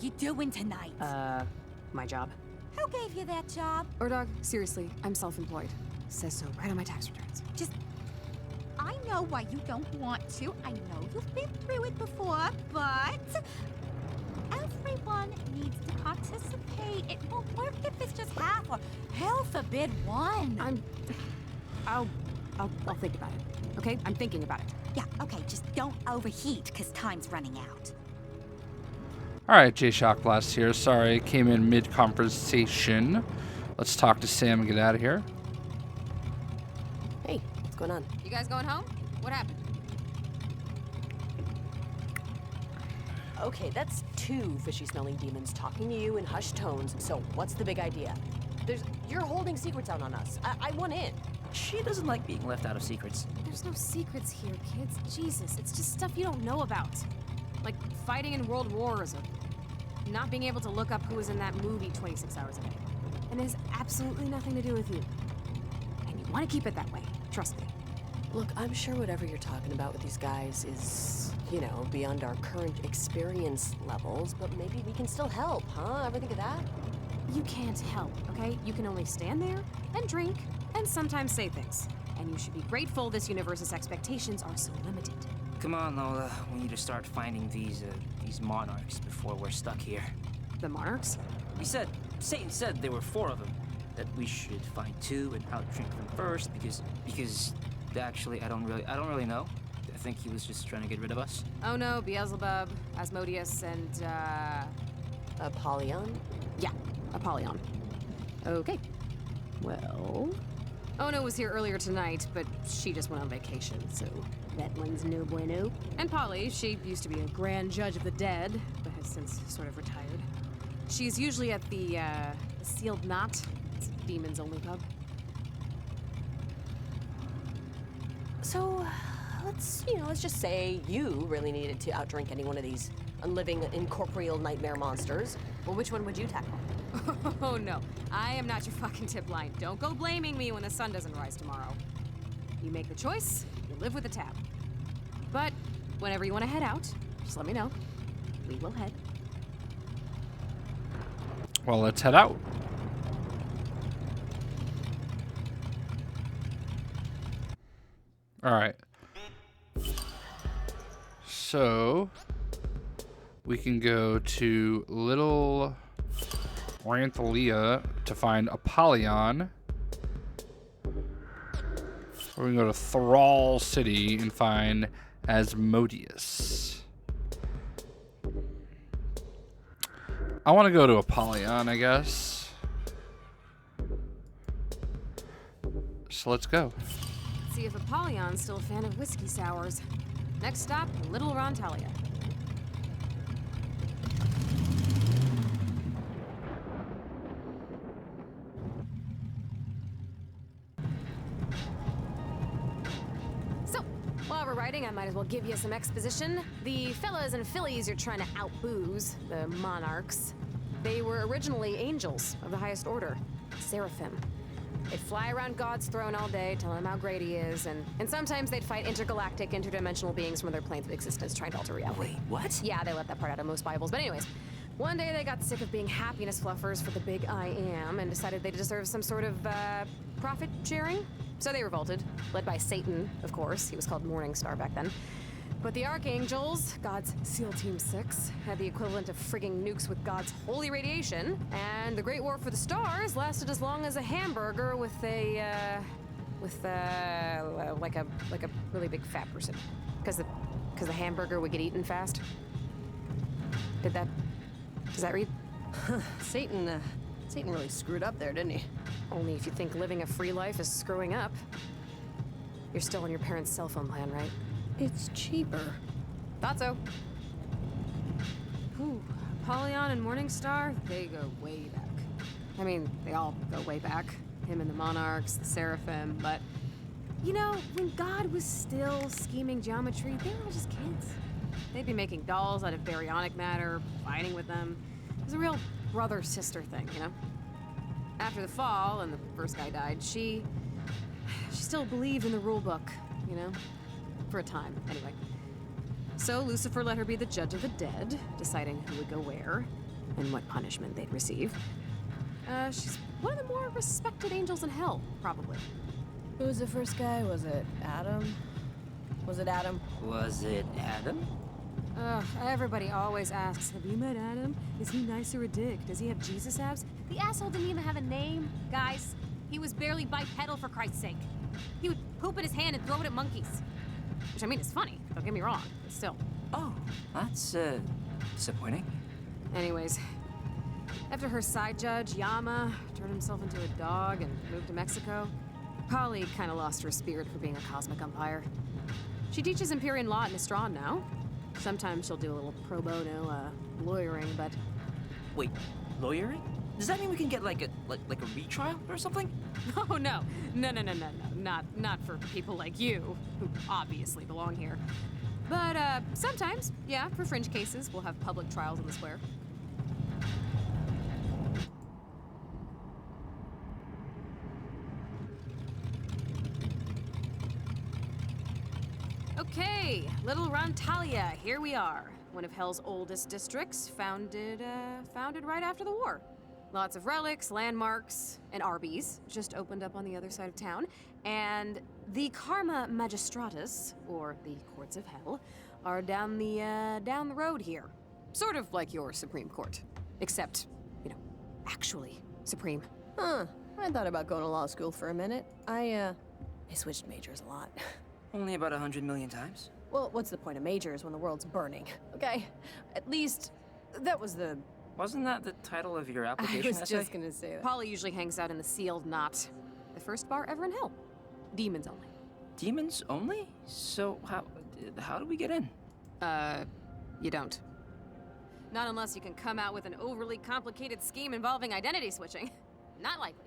you doing tonight? My job. Who gave you that job? Dog, seriously, I'm self-employed. Says so right on my tax returns. I know why you don't want to. I know you've been through it before, but everyone needs to participate. It won't work if it's just half or hell forbid one. I'll think about it. Okay? I'm thinking about it. Yeah, okay, just don't overheat, because time's running out. Alright, JayShockblast here. Sorry, came in mid-conversation. Let's talk to Sam and get out of here. Hey, what's going on? You guys going home? What happened? Okay, that's two fishy-smelling demons talking to you in hushed tones, so what's the big idea? You're holding secrets out on us. I want in. She doesn't like being left out of secrets. There's no secrets here, kids. Jesus, it's just stuff you don't know about. Like fighting in world wars or not being able to look up who was in that movie 26 hours a day. And it has absolutely nothing to do with you. And you want to keep it that way. Trust me. Look, I'm sure whatever you're talking about with these guys is, beyond our current experience levels, but maybe we can still help, huh? Ever think of that? You can't help, okay? You can only stand there and drink and sometimes say things. And you should be grateful this universe's expectations are so limited. Come on, Lola. We need to start finding these monarchs before we're stuck here. The monarchs? Satan said there were 4 of them. That we should find 2 and out-drink them first because actually I don't really know. I think he was just trying to get rid of us. Oh no, Beelzebub, Asmodeus, and Apollyon? Yeah, Apollyon. Okay. Well, Ono was here earlier tonight, but she just went on vacation, so that one's no bueno. And Polly, she used to be a grand judge of the dead, but has since sort of retired. She's usually at the Sealed Knot. It's a demons-only pub. So, let's just say you really needed to outdrink any one of these unliving, incorporeal nightmare monsters. Well, which one would you tackle? Oh no, I am not your fucking tip line. Don't go blaming me when the sun doesn't rise tomorrow. You make the choice, you live with the tab. But whenever you want to head out, just let me know. We will head. Well, let's head out. Alright. So, we can go to Little Ranthalia to find Apollyon. Or we can go to Thrall City and find Asmodeus. I want to go to Apollyon, I guess. So let's go. See if Apollyon's still a fan of whiskey sours. Next stop, Little Ranthalia. So, while we're riding, I might as well give you some exposition. The fellas and fillies you're trying to out-booze, the monarchs, they were originally angels of the highest order, seraphim. They'd fly around God's throne all day, telling him how great he is, and sometimes they'd fight intergalactic, interdimensional beings from other planes of existence trying to alter reality. Wait, what? Yeah, they left that part out of most Bibles. But anyways, one day they got sick of being happiness fluffers for the big I am and decided they deserved some sort of, profit sharing. So they revolted, led by Satan, of course. He was called Morning Star back then. But the Archangels, God's SEAL Team 6, had the equivalent of frigging nukes with God's holy radiation, and the Great War for the Stars lasted as long as a hamburger with a really big fat person, because the hamburger would get eaten fast. Does that read? Satan really screwed up there, didn't he? Only if you think living a free life is screwing up. You're still on your parents' cell phone plan, right? It's cheaper. Thought so. Ooh, Apollyon and Morningstar, they go way back. I mean, they all go way back. Him and the monarchs, the seraphim, but when God was still scheming geometry, they were all just kids. They'd be making dolls out of baryonic matter, fighting with them. It was a real brother-sister thing, After the fall, and the first guy died, she still believed in the rule book, For a time, anyway. So Lucifer let her be the judge of the dead, deciding who would go where. and what punishment they'd receive. She's one of the more respected angels in hell, probably. Who was the first guy? Was it Adam? Was it Adam? Was it Adam? Everybody always asks, have you met Adam? Is he nice or a dick? Does he have Jesus abs? The asshole didn't even have a name, guys. He was barely bipedal, for Christ's sake. He would poop in his hand and throw it at monkeys. Which, I mean, is funny, don't get me wrong, but still. Oh, that's, disappointing. Anyways, after her side judge, Yama, turned himself into a dog and moved to Mexico, Polly kind of lost her spirit for being a cosmic umpire. She teaches Empyrean law at Nistron now. Sometimes she'll do a little pro bono, lawyering, but... Wait, lawyering? Does that mean we can get like a retrial or something? Oh, no. No. Not for people like you, who obviously belong here. But, sometimes, yeah, for fringe cases, we'll have public trials in the square. Okay, Little Rantalia, here we are. One of Hell's oldest districts, founded right after the war. Lots of relics, landmarks, and Arby's just opened up on the other side of town. And the Karma Magistratus, or the Courts of Hell, are down the road here. Sort of like your Supreme Court. Except, actually supreme. Huh. I thought about going to law school for a minute. I switched majors a lot. Only about 100 million times? Well, what's the point of majors when the world's burning? Okay? At least, that was the... Wasn't that the title of your I application was essay? just gonna say that. Polly usually hangs out in the sealed knot. The first bar ever in Hell. Demons only. Demons only? So how do we get in? You don't. Not unless you can come out with an overly complicated scheme involving identity switching. Not likely.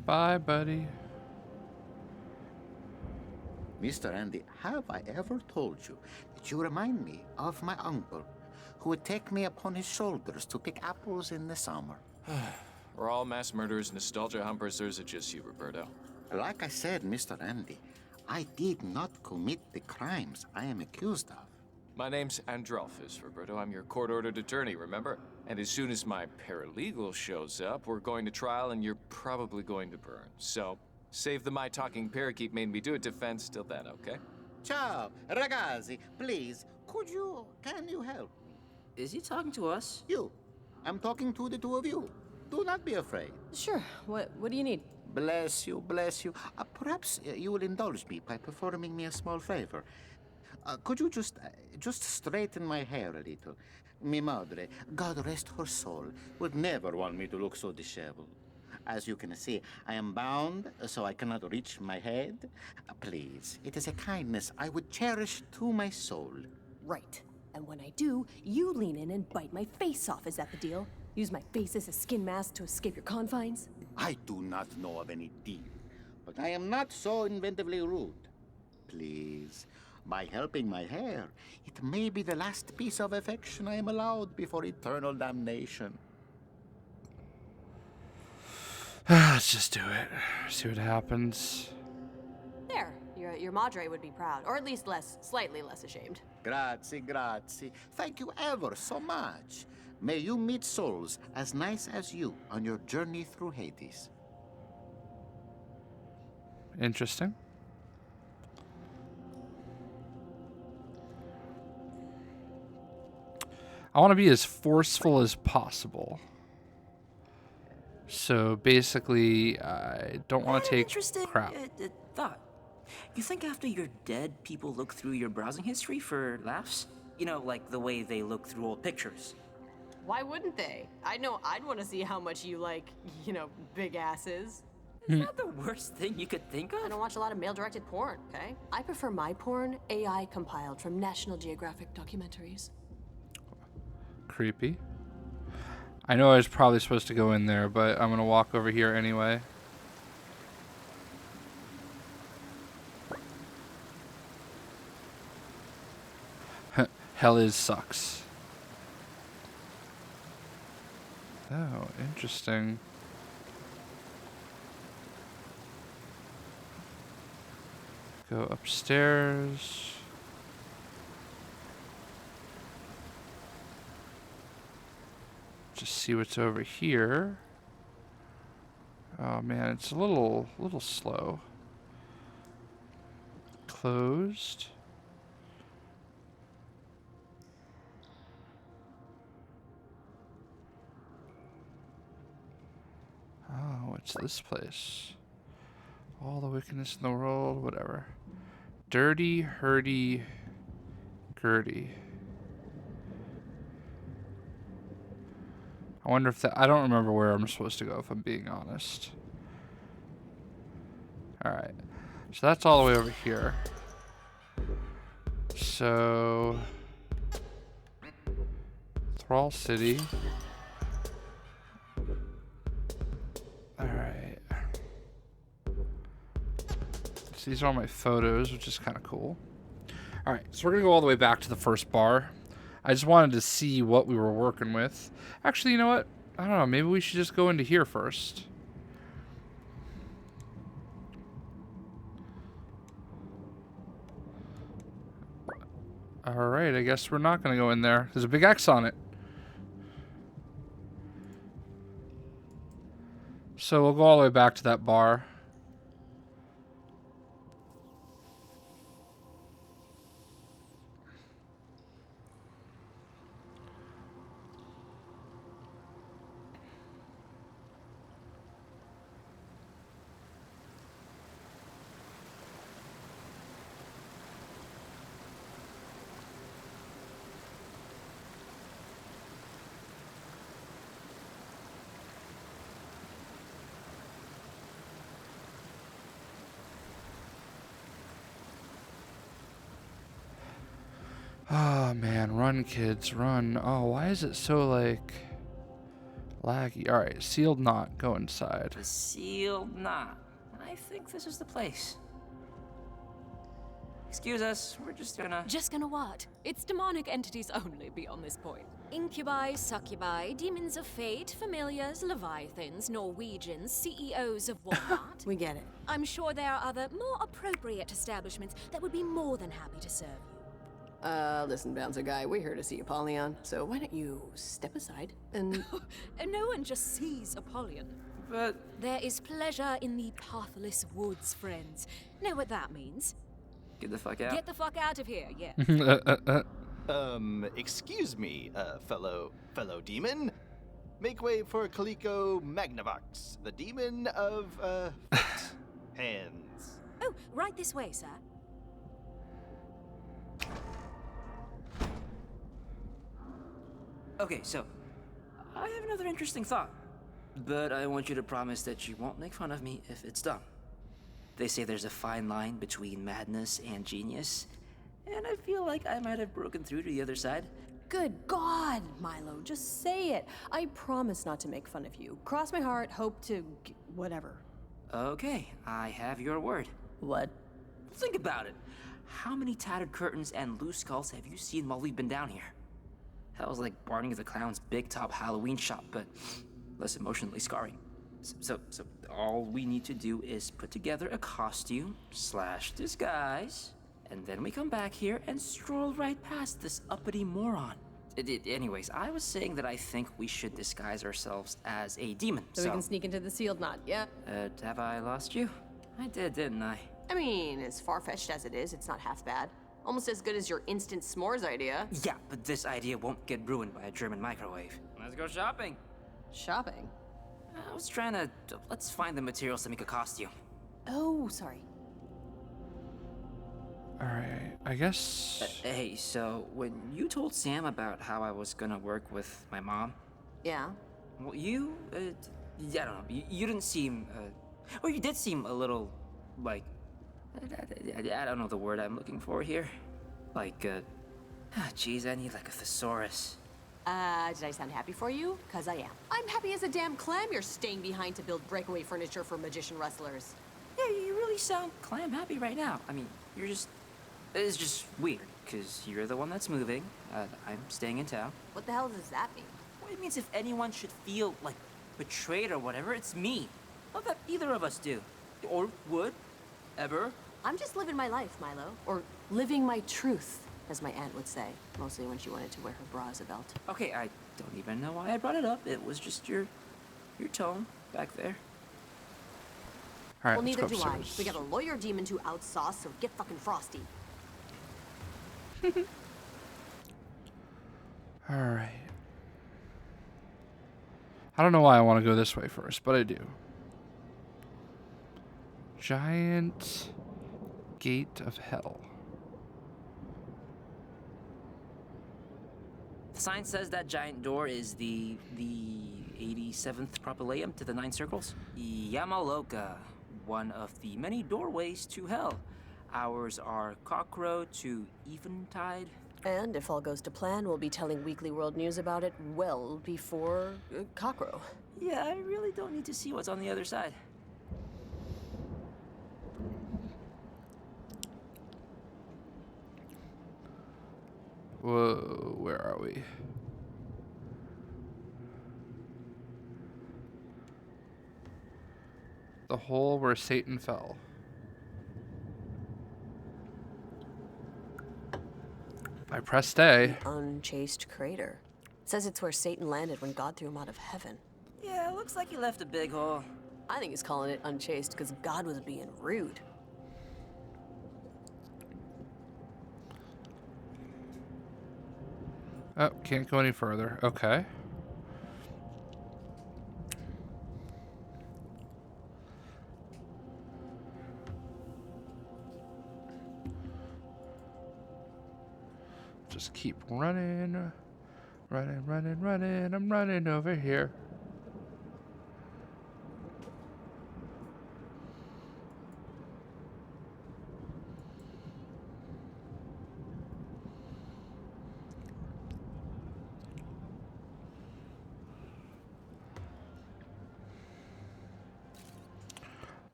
Bye, buddy. Mr. Andy, have I ever told you that you remind me of my uncle, who would take me upon his shoulders to pick apples in the summer? We're all mass murderers, nostalgia humpers, or is it just you, Roberto? Like I said, Mr. Andy, I did not commit the crimes I am accused of. My name's Androlphus, Roberto. I'm your court-ordered attorney, remember? And as soon as my paralegal shows up, we're going to trial and you're probably going to burn. So, save the my talking parakeet made me do it defense till then, okay? Ciao, ragazzi, please, can you help me? Is he talking to us? You. I'm talking to the two of you. Do not be afraid. Sure. What do you need? Bless you, bless you. Perhaps you will indulge me by performing me a small favor. Could you just straighten my hair a little? Mi madre, God rest her soul, would never want me to look so disheveled. As you can see, I am bound, so I cannot reach my head. Please, it is a kindness I would cherish to my soul. Right. And when I do, you lean in and bite my face off. Is that the deal? Use my face as a skin mask to escape your confines? I do not know of any deal, but I am not so inventively rude. Please, by helping my hair, it may be the last piece of affection I am allowed before eternal damnation. Let's just do it. See what happens. There. Your madre would be proud, or at least slightly less ashamed. Grazie, grazie. Thank you ever so much. May you meet souls as nice as you on your journey through Hades. Interesting. I want to be as forceful as possible. So basically, I don't want to take Interesting crap. thought. You think after you're dead, people look through your browsing history for laughs? You know, like the way they look through old pictures. Why wouldn't they? I know I'd want to see how much you like, big asses. Is that the worst thing you could think I of? don't watch a lot of male-directed porn, okay? I prefer my porn AI compiled from National Geographic documentaries. Creepy. I know I was probably supposed to go in there, but I'm going to walk over here anyway. Hell is sucks. Oh, interesting. Go upstairs. just see what's over here. Oh man, it's a little slow. Closed. Oh, what's this place? All the wickedness in the world, whatever. Dirty, hurdy, gurdy. I wonder if that... I don't remember where I'm supposed to go, if I'm being honest. Alright. So that's all the way over here. So... Thrall City. Alright. So these are all my photos, which is kind of cool. Alright, so we're going to go all the way back to the first bar. I just wanted to see what we were working with. Actually, you know what? I don't know. Maybe we should just go into here first. Alright, I guess we're not going to go in there. There's a big X on it. So we'll go all the way back to that bar. Oh man, run kids, run. Oh, why is it so like laggy? Alright, sealed knot, go inside. The sealed knot. I think this is the place. Excuse us, we're just gonna... Just gonna what? It's demonic entities only beyond this point. Incubi, succubi, demons of fate, familiars, leviathans, Norwegians, CEOs of whatnot. We get it. I'm sure there are other, more appropriate establishments that would be more than happy to serve you. Listen, bouncer guy, we're here to see Apollyon, so why don't you step aside and... And no one just sees Apollyon. But... There is pleasure in the pathless woods, friends. Know what that means? Get the fuck out. Get the fuck out of here, yeah. Excuse me, fellow demon. Make way for Kaliko Magnavox, the demon of, hands. Oh, right this way, sir. Okay, so, I have another interesting thought. But I want you to promise that you won't make fun of me if it's done. They say there's a fine line between madness and genius, and I feel like I might have broken through to the other side. Good God, Milo, just say it. I promise not to make fun of you. Cross my heart, hope to... whatever. Okay, I have your word. What? Think about it. How many tattered curtains and loose skulls have you seen while we've been down here? That was like Barney the Clown's big top Halloween shop, but less emotionally scarring. So all we need to do is put together a costume / disguise, and then we come back here and stroll right past this uppity moron. Anyways, I was saying that I think we should disguise ourselves as a demon. So we can sneak into the sealed knot, yeah? Have I lost you? I did, didn't I? I mean, as far-fetched as it is, it's not half bad. Almost as good as your instant s'mores idea. Yeah, but this idea won't get ruined by a German microwave. Let's go shopping. Shopping? I was trying to... Let's find the materials to make a costume. Oh, sorry. Alright, I guess... Hey, so when you told Sam about how I was gonna work with my mom... Yeah? Well, you, I don't know, you didn't seem, or you did seem a little, like, I don't know the word I'm looking for here. Like, geez, I need like a thesaurus. Did I sound happy for you? 'Cause I am. I'm happy as a damn clam you're staying behind to build breakaway furniture for magician rustlers. Yeah, you really sound clam happy right now. I mean, it's just weird, because you're the one that's moving, I'm staying in town. What the hell does that mean? Well, it means if anyone should feel, like, betrayed or whatever, it's me. Not that either of us do. Or would. Ever. I'm just living my life, Milo. Or living my truth. as my aunt would say, mostly when she wanted to wear her bra as a belt. Okay, I don't even know why I brought it up. It was just your tone back there. All right, Well, let's neither go do I. upstairs. We got a lawyer demon to outsauce, so get fucking frosty. All right. I don't know why I want to go this way first, but I do. Giant gate of hell. The sign says that giant door is the 87th propylaeum to the 9 circles. Yamaloka, one of the many doorways to hell. Ours are Cockrow to Eventide. And if all goes to plan, we'll be telling Weekly World News about it well before Cockrow. Yeah, I really don't need to see what's on the other side. Whoa, where are we? The hole where Satan fell. I pressed A. Unchased crater. It says it's where Satan landed when God threw him out of heaven. Yeah, looks like he left a big hole. I think he's calling it unchaste because God was being rude. Oh, can't go any further. Okay. Just keep running. Running, running, running. I'm running over here.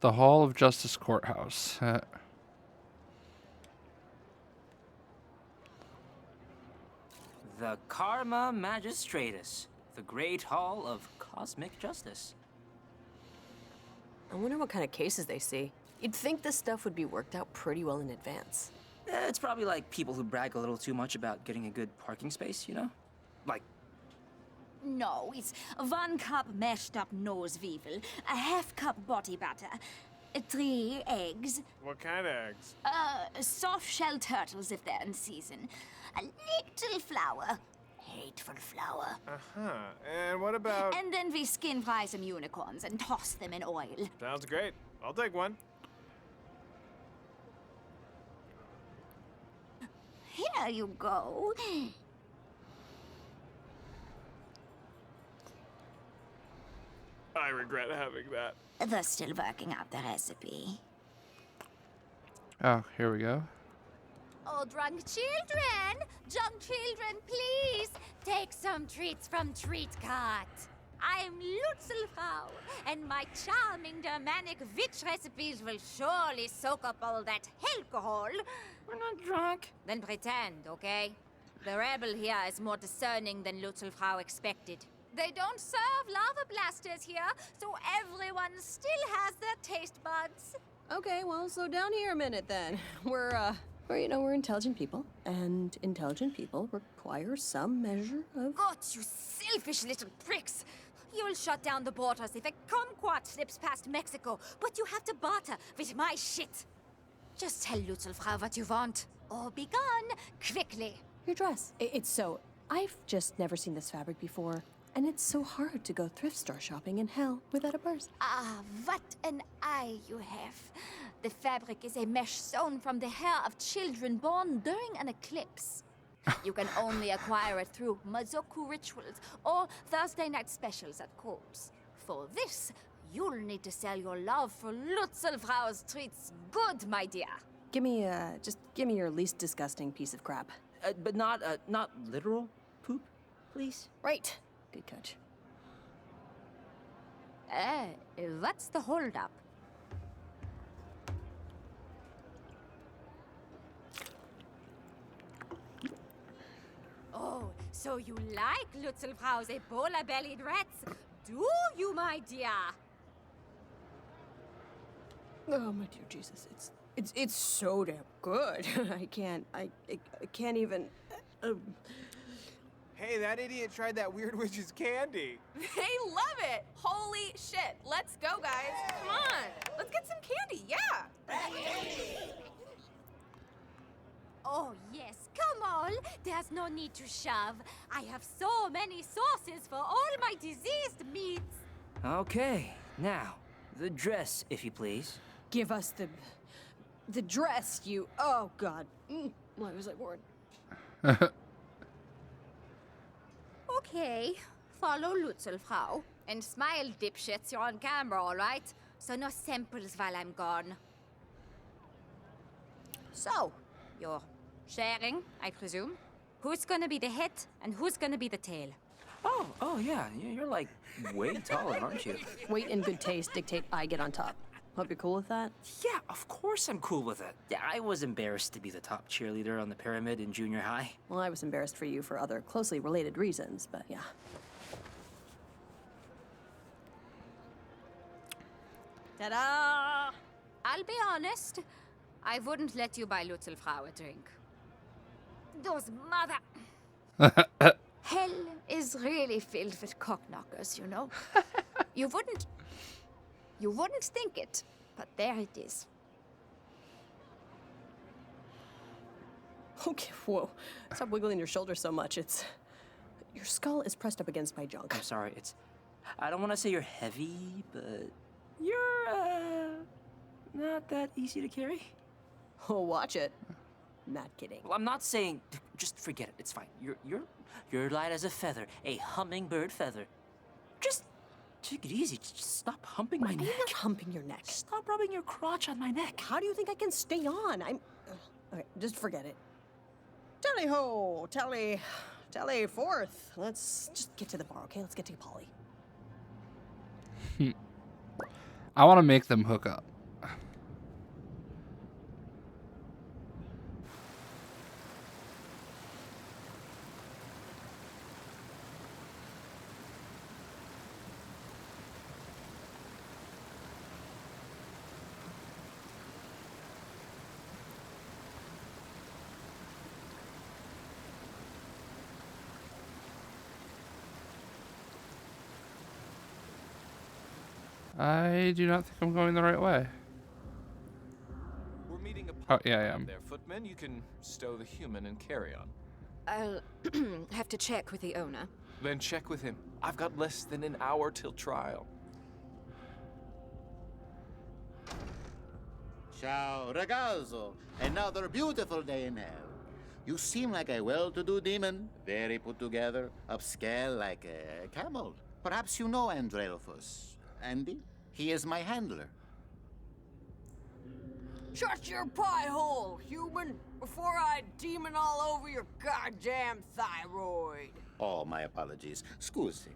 The Hall of Justice Courthouse. The Karma Magistratus, the Great Hall of Cosmic Justice. I wonder what kind of cases they see. You'd think this stuff would be worked out pretty well in advance. It's probably like people who brag a little too much about getting a good parking space, you know? Like, No, it's 1 cup mashed up nosweevil, a half cup body butter, 3 eggs, What kind of eggs? soft shell turtles if they're in season, a little flour, hateful flour, Uh-huh. And what about... and then we skin fry some unicorns and toss them in oil. Sounds great. I'll take one. Here you go. I regret having that. They're still working out the recipe. Oh, here we go. Oh, drunk children, please take some treats from Treat Cart. I'm Lutzelfrau, and my charming Germanic witch recipes will surely soak up all that alcohol. we're not drunk. Then pretend, okay? The rebel here is more discerning than Lutzelfrau expected. They don't serve lava blasters here, so everyone still has their taste buds. Okay, well, slow down here a minute then. We're intelligent people, and intelligent people require some measure of... God, you selfish little pricks! You'll shut down the borders if a kumquat slips past Mexico, but you have to barter with my shit. Just tell Lutzelfrau what you want, or be gone quickly. Your dress. It's so... I've just never seen this fabric before, and it's so hard to go thrift store shopping in hell without a purse. Ah, what an eye you have. The fabric is a mesh sewn from the hair of children born during an eclipse. You can only acquire it through Mazoku rituals or Thursday night specials at Coles. For this, you'll need to sell your love for Lutzelfrau's treats good, my dear. Give me your least disgusting piece of crap. But not literal poop, please. Right. Good catch. What's the holdup? Oh, so you like Lutzelfrau's Ebola-bellied rats, do you, my dear? Oh, my dear Jesus, It's so damn good. I can't even. Hey, that idiot tried that weird witch's candy. They love it! Holy shit! Let's go, guys! Come on! Let's get some candy, yeah! Oh, yes, come on. There's no need to shove. I have so many sauces for all my diseased meats. Okay, now, the dress, if you please. Give us the dress, you. Oh God. Why was I born? Okay, follow Lutzelfrau. And smile, dipshits, you're on camera, all right? So no samples while I'm gone. So, you're sharing, I presume? Who's gonna be the head and who's gonna be the tail? Oh yeah, you're like way taller, aren't you? Weight and good taste dictate I get on top. Hope you're cool with that. Yeah, of course I'm cool with it. Yeah, I was embarrassed to be the top cheerleader on the pyramid in junior high. Well, I was embarrassed for you for other closely related reasons, but yeah. Ta-da! I'll be honest, I wouldn't let you buy Lutzelfrau a drink. Those mother... Hell is really filled with cockknockers, you know? You wouldn't think it, but there it is. Okay, whoa. Stop wiggling your shoulders so much. Your skull is pressed up against my junk. I'm sorry, I don't want to say you're heavy, but you're, not that easy to carry. Oh, watch it. Not kidding. Well, I'm not saying, just forget it, it's fine. You're light as a feather, a hummingbird feather. Just take it easy, just stop humping my neck. I'm not humping your neck. Stop rubbing your crotch on my neck. How do you think I can stay on? Okay, just forget it. Tally-ho! Tally forth. Let's just get to the bar, okay? Let's get to Polly. I want to make them hook up. I do not think I'm going the right way. We're meeting Oh, yeah, I am. there, footman. You can stow the human and carry on. I'll have to check with the owner. Then check with him. I've got less than an hour till trial. Ciao, ragazzo. Another beautiful day in hell. You seem like a well-to-do demon, very put together, upscale like a camel. Perhaps you know Andrelphus. Andy? He is my handler. Shut your pie hole, human, before I demon all over your goddamn thyroid. Oh, my apologies. Scusi.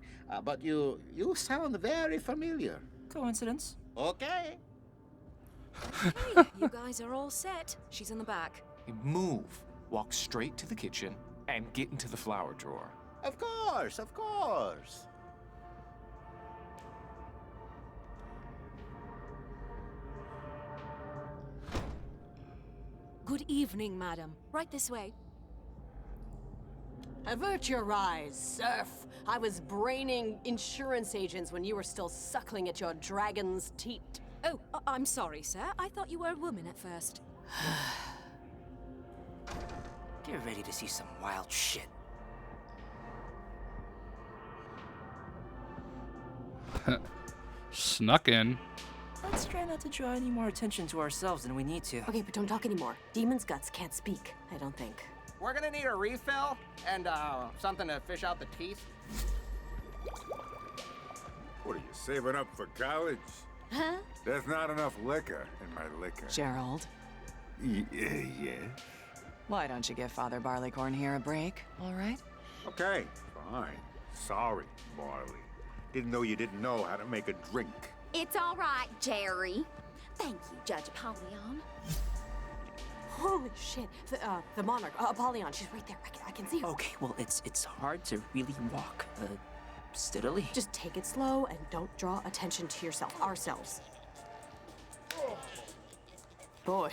But you sound very familiar. Coincidence. Okay. Hey, you guys are all set. She's in the back. Move. Walk straight to the kitchen and get into the flower drawer. Of course, of course. Good evening, madam. Right this way. Avert your eyes, serf. I was braining insurance agents when you were still suckling at your dragon's teat. Oh, I'm sorry, sir. I thought you were a woman at first. Get ready to see some wild shit. Snuck in. Let's try not to draw any more attention to ourselves than we need to. Okay, but don't talk anymore. Demon's guts can't speak, I don't think. We're gonna need a refill and something to fish out the teeth. What are you saving up for college? Huh? There's not enough liquor in my liquor. Gerald, Yes. why don't you give Father Barleycorn here a break, all right? Okay, fine. Sorry, Marley. Didn't know you didn't know how to make a drink. It's all right, Jerry. Thank you, Judge Apollyon. Holy shit. The monarch, Apollyon, she's right there. I can see her. Okay, well, it's hard to really walk, steadily. Just take it slow and don't draw attention to yourself. Ourselves. Boy,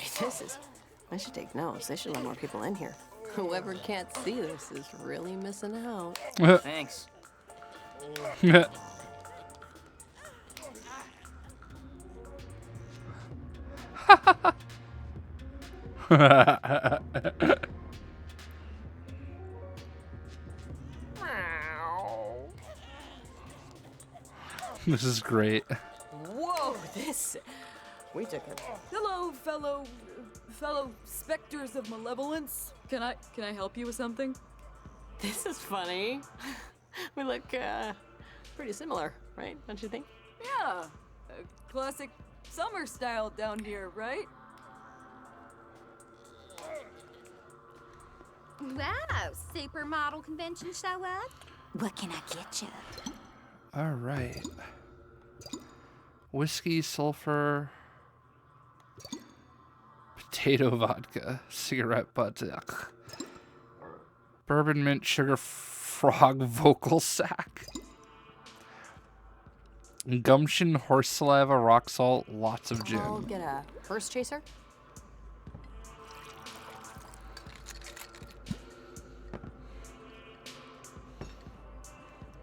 I should take notes. They should let more people in here. Whoever can't see this is really missing out. Thanks. This is great. Whoa, we took it. Hello, fellow specters of malevolence. Can I help you with something? This is funny. We look pretty similar, right? Don't you think? Yeah, classic summer style down here, right? Wow, supermodel convention show up? What can I get you? All right. Whiskey, sulfur, potato vodka, cigarette butt, ugh. Bourbon, mint, sugar, frog, vocal sack, gumption, horse saliva, rock salt, lots of gin. I'll get a hearse chaser.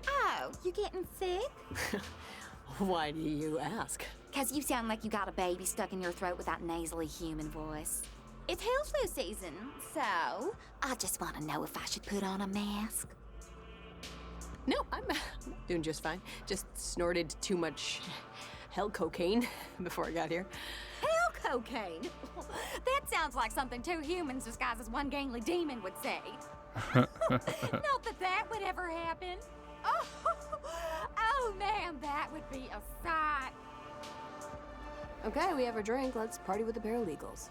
Oh, you getting sick? Why do you ask? 'Cause you sound like you got a baby stuck in your throat with that nasally human voice. It's hill flu season, so I just want to know if I should put on a mask. No, I'm doing just fine. Just snorted too much hell cocaine before I got here. Hell cocaine? That sounds like something two humans disguised as one gangly demon would say. Not that that would ever happen. Oh man, that would be a sight. Okay, we have our drink. Let's party with the paralegals.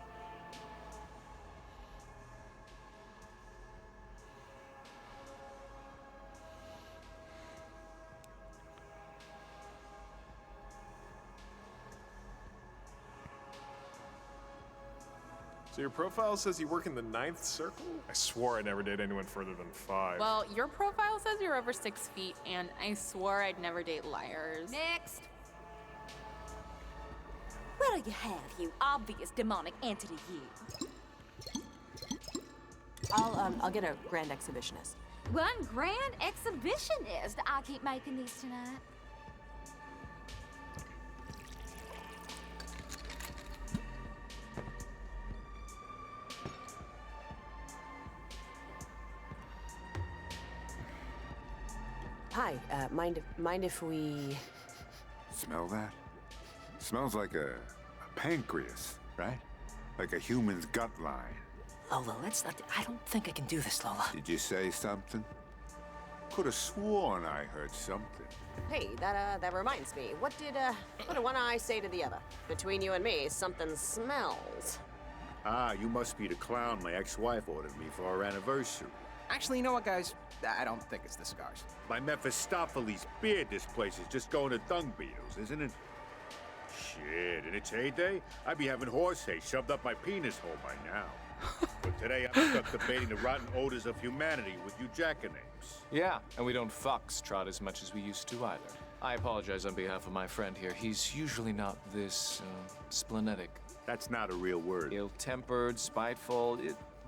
So your profile says you work in the 9th circle? I swore I never date anyone further than 5. Well, your profile says you're over 6 feet, and I swore I'd never date liars. Next. What'll you have, you obvious demonic entity, you? I'll get a grand exhibitionist. One grand exhibitionist. I keep making these tonight. Hi, mind if we... Smell that? Smells like a pancreas, right? Like a human's gut line. Lola, let's not... I don't think I can do this, Lola. Did you say something? Could have sworn I heard something. Hey, that reminds me. What did one eye say to the other? Between you and me, something smells. Ah, you must be the clown my ex-wife ordered me for our anniversary. Actually, you know what, guys? I don't think it's the cigars. My Mephistopheles beard this place is just going to dung beetles, isn't it? Shit, in its heyday, I'd be having horse hay shoved up my penis hole by now. But today I'm stuck debating the rotten odors of humanity with you jackanapes. Yeah, and we don't foxtrot as much as we used to either. I apologize on behalf of my friend here. He's usually not this, splenetic. That's not a real word. Ill-tempered, spiteful,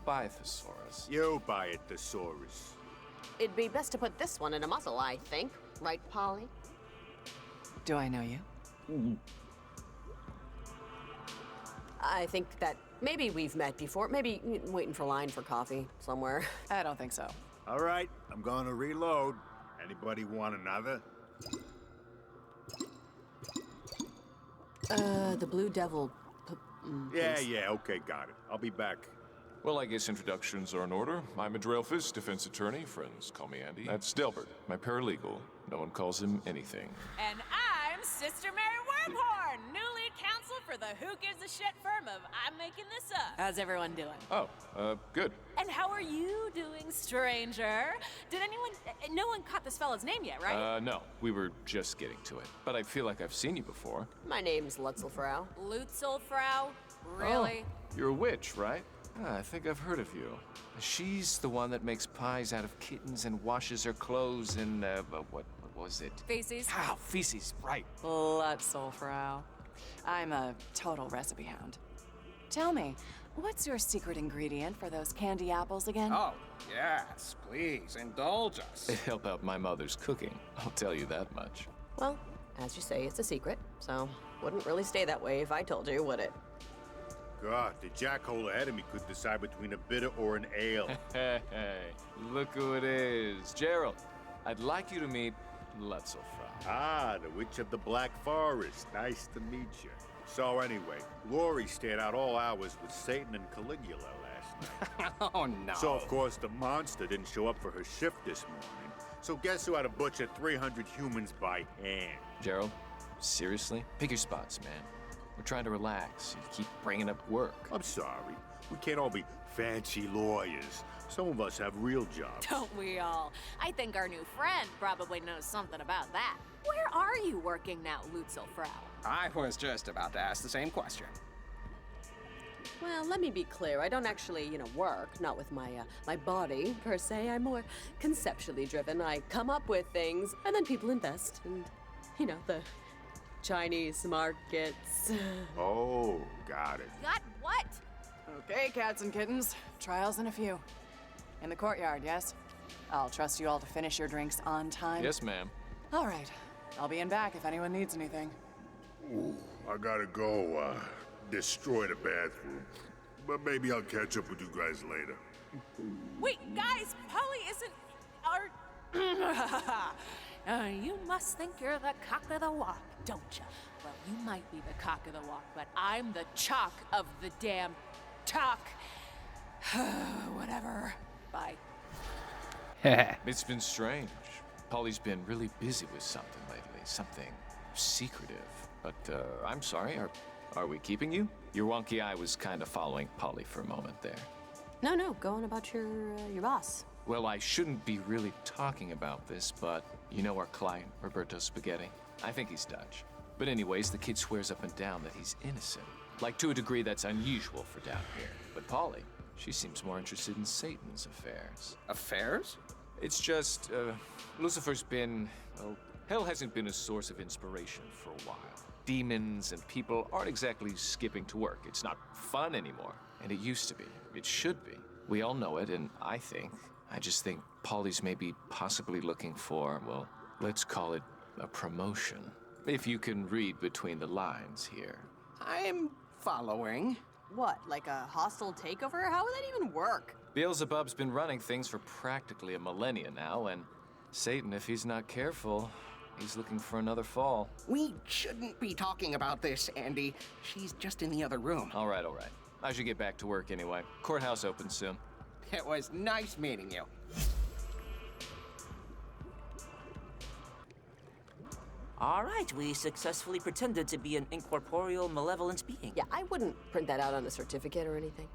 Bythosaurus. You buy it, thesaurus. It'd be best to put this one in a muzzle, I think. Right, Polly? Do I know you? I think that maybe we've met before. Maybe waiting for line for coffee somewhere. I don't think so. All right, I'm going to reload. Anybody want another? The Blue Devil. Yeah, okay, got it. I'll be back. Well, I guess introductions are in order. I'm a Drellfus, defense attorney. Friends call me Andy. That's Delbert, my paralegal. No one calls him anything. And I'm Sister Mary Wormhorn, new lead counsel for the Who Gives a Shit firm of I'm Making This Up. How's everyone doing? Oh, good. And how are you doing, stranger? Did anyone... no one caught this fella's name yet, right? No. We were just getting to it. But I feel like I've seen you before. My name's Lutzelfrau. Lutzelfrau? Really? Oh, you're a witch, right? I think I've heard of you. She's the one that makes pies out of kittens and washes her clothes in, what was it? Feces. Ow, feces, right. Lutzelfrau. I'm a total recipe hound. Tell me, what's your secret ingredient for those candy apples again? Oh, yes, please, indulge us. It helped out my mother's cooking, I'll tell you that much. Well, as you say, it's a secret, so wouldn't really stay that way if I told you, would it? God, the jackhole ahead of me could decide between a bitter or an ale. Hey, look who it is. Gerald, I'd like you to meet Lutzelfrau. Ah, the Witch of the Black Forest. Nice to meet you. So anyway, Lori stayed out all hours with Satan and Caligula last night. Oh, no. So, of course, the monster didn't show up for her shift this morning. So guess who had to butcher 300 humans by hand? Gerald, seriously? Pick your spots, man. We're trying to relax. You keep bringing up work. I'm sorry. We can't all be fancy lawyers. Some of us have real jobs. Don't we all? I think our new friend probably knows something about that. Where are you working now, Lutzelfrau? I was just about to ask the same question. Well, let me be clear. I don't actually, work. Not with my my body, per se. I'm more conceptually driven. I come up with things, and then people invest. And, the Chinese markets. Oh, got it. Got what? Okay, cats and kittens. Trials in a few. In the courtyard, yes? I'll trust you all to finish your drinks on time. Yes, ma'am. All right. I'll be in back if anyone needs anything. Ooh, I gotta go, destroy the bathroom. But maybe I'll catch up with you guys later. Wait, guys, Polly isn't our... you must think you're the cock of the walk, don't you? Well, you might be the cock of the walk, but I'm the chalk of the damn talk. Whatever. Bye. It's been strange. Polly's been really busy with something lately, something secretive. But, I'm sorry, are we keeping you? Your wonky eye was kind of following Polly for a moment there. No, go on about your boss. Well, I shouldn't be really talking about this, but you know our client, Roberto Spaghetti? I think he's Dutch. But anyways, the kid swears up and down that he's innocent. Like, to a degree that's unusual for down here. But Polly, she seems more interested in Satan's affairs. Affairs? It's just, Lucifer's been, well, hell hasn't been a source of inspiration for a while. Demons and people aren't exactly skipping to work. It's not fun anymore. And it used to be. It should be. We all know it, and I just think Polly's maybe possibly looking for, well, let's call it a promotion. If you can read between the lines here. I'm following. What, like a hostile takeover? How would that even work? Beelzebub's been running things for practically a millennia now, and Satan, if he's not careful, he's looking for another fall. We shouldn't be talking about this, Andy. She's just in the other room. All right. I should get back to work anyway. Courthouse opens soon. It was nice meeting you. All right, we successfully pretended to be an incorporeal malevolence being. Yeah, I wouldn't print that out on a certificate or anything.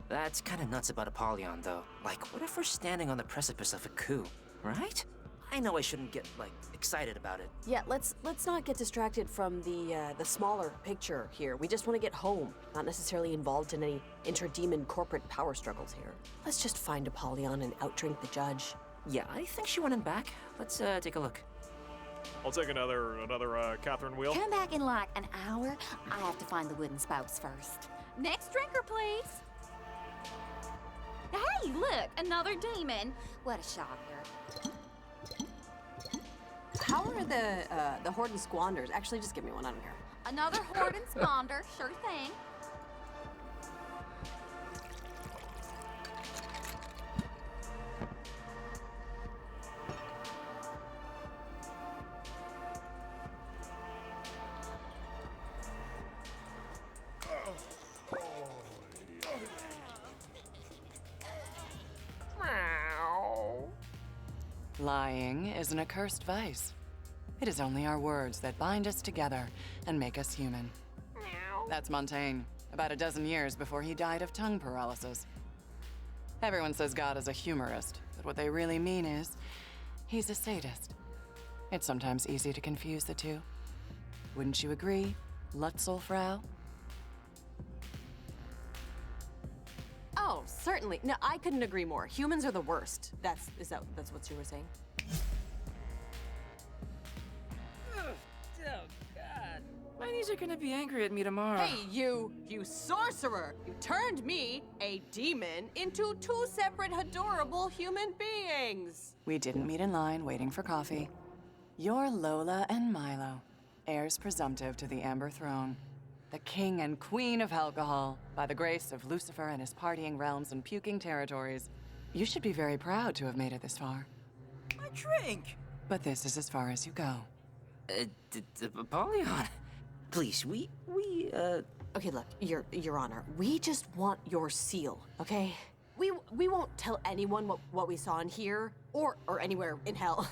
That's kind of nuts about Apollyon, though. Like, what if we're standing on the precipice of a coup, right? I know I shouldn't get, excited about it. Yeah, let's not get distracted from the smaller picture here. We just want to get home, not necessarily involved in any interdemon corporate power struggles here. Let's just find Apollyon and outdrink the judge. Yeah, I think she went in back. Let's take a look. I'll take another Catherine wheel. Come back in like an hour. I have to find the wooden spokes first. Next drinker, please. Hey, look, another demon. What a shocker. How are the Horde and Squanders? Actually, just give me one, I don't care. Another Horde and Sponder, sure thing. Lying is an accursed vice. It is only our words that bind us together and make us human. That's Montaigne, about a dozen years before he died of tongue paralysis. Everyone says God is a humorist, but what they really mean is he's a sadist. It's sometimes easy to confuse the two. Wouldn't you agree, Lutzelfrau? Oh, certainly. No, I couldn't agree more. Humans are the worst. That's what you were saying? Oh, God. My knees are gonna be angry at me tomorrow. Hey, you sorcerer! You turned me, a demon, into two separate adorable human beings! We didn't meet in line waiting for coffee. You're Lola and Milo, heirs presumptive to the Amber Throne. The king and queen of alcohol, by the grace of Lucifer and his partying realms and puking territories. You should be very proud to have made it this far. My drink! But this is as far as you go. Apollyon, please, we. Okay, look, Your Honor, we just want your seal, okay? We won't tell anyone what we saw in here, or anywhere in hell,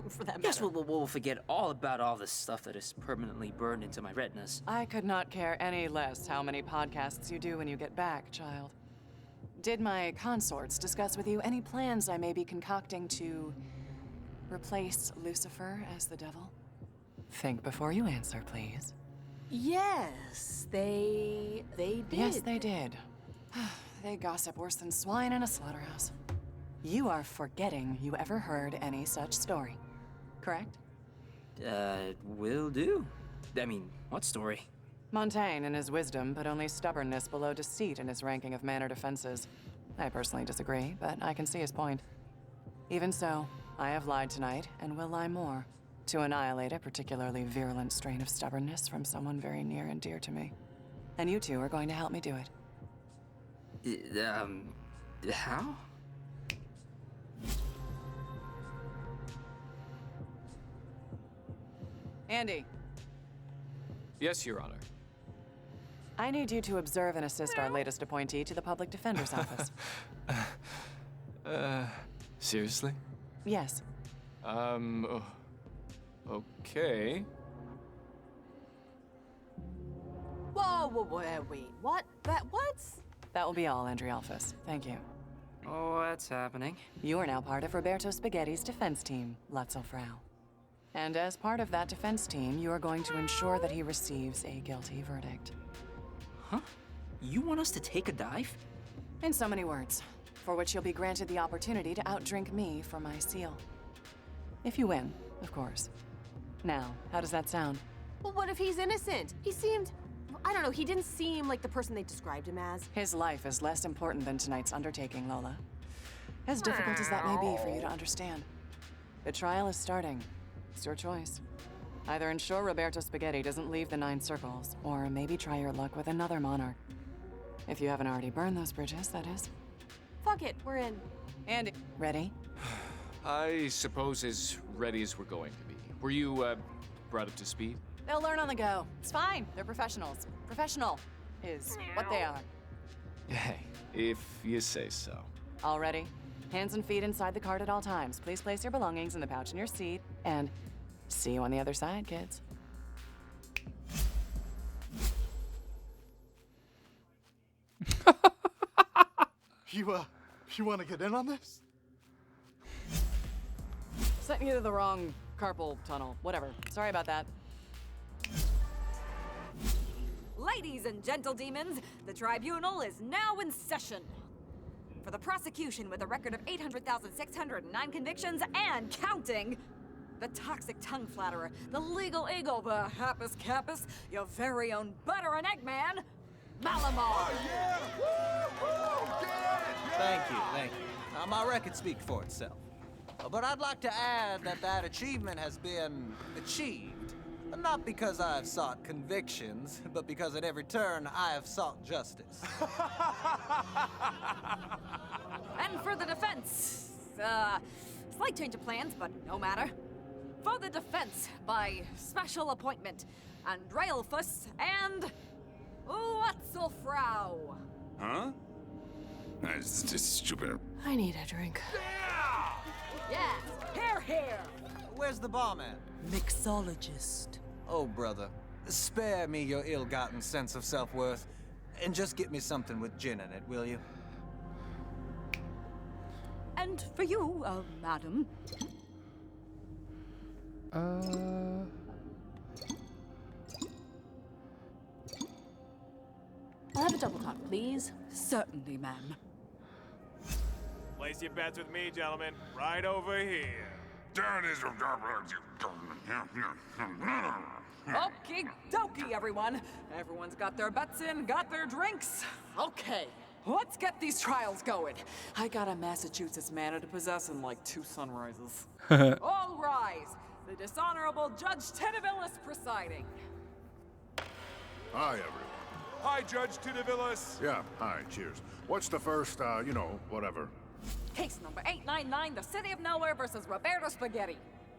for that matter. Yes, we'll forget all about all this stuff that is permanently burned into my retinas. I could not care any less how many podcasts you do when you get back, child. Did my consorts discuss with you any plans I may be concocting to replace Lucifer as the devil? Think before you answer, please. Yes, they did. Yes, they did. They gossip worse than swine in a slaughterhouse. You are forgetting you ever heard any such story, correct? Will do. I mean, what story? Montaigne, in his wisdom, put only stubbornness below deceit in his ranking of mannered offenses. I personally disagree, but I can see his point. Even so, I have lied tonight, and will lie more, to annihilate a particularly virulent strain of stubbornness from someone very near and dear to me. And you two are going to help me do it. How? Andy. Yes, Your Honor. I need you to observe and assist our latest appointee to the Public Defender's Office. Seriously? Yes. Okay. Whoa, wait, what? What? That will be all, Andrialphus. Thank you. Oh, what's happening? You are now part of Roberto Spaghetti's defense team, Lutzelfrau. And as part of that defense team, you are going to ensure that he receives a guilty verdict. Huh? You want us to take a dive? In so many words, for which you'll be granted the opportunity to outdrink me for my seal. If you win, of course. Now, how does that sound? Well, what if he's innocent? He seemed... I don't know, he didn't seem like the person they described him as. His life is less important than tonight's undertaking, Lola. As difficult as that may be for you to understand. The trial is starting. It's your choice. Either ensure Roberto Spaghetti doesn't leave the 9 circles, or maybe try your luck with another monarch. If you haven't already burned those bridges, that is. Fuck it, we're in. Andy, ready? I suppose as ready as we're going to be. Were you, brought up to speed? They'll learn on the go. It's fine. They're professionals. Professional is what they are. Hey, if you say so. All ready? Hands and feet inside the cart at all times. Please place your belongings in the pouch in your seat. And see you on the other side, kids. You want to get in on this? Sent you to the wrong carpal tunnel. Whatever. Sorry about that. Ladies and gentle demons, the tribunal is now in session. For the prosecution with a record of 800,609 convictions and counting, the toxic tongue flatterer, the legal ego, the happus capus, your very own butter and egg man, Malamar. Thank you. Now, my record speaks for itself. But I'd like to add that achievement has been achieved. Not because I have sought convictions, but because at every turn I have sought justice. And for the defense, slight change of plans, but no matter. For the defense, by special appointment, Andrealphus and Lutzelfrau. Huh? That's just stupid. I need a drink. Yes, here. Where's the barman? Mixologist. Oh, brother, spare me your ill-gotten sense of self-worth, and just get me something with gin in it, will you? And for you, madam. I'll have a double top, please. Certainly, ma'am. Place your bets with me, gentlemen. Right over here. There it is. Okie dokie, everyone. Everyone's got their bets in, got their drinks. Okay, let's get these trials going. I got a Massachusetts mana to possess in like 2 sunrises. All rise. The dishonorable Judge Tedivillis presiding. Hi, everyone. Hi, Judge Tidavillas. Yeah, hi, cheers. What's the first, whatever? Case number 899, the City of Nowhere versus Roberto Spaghetti.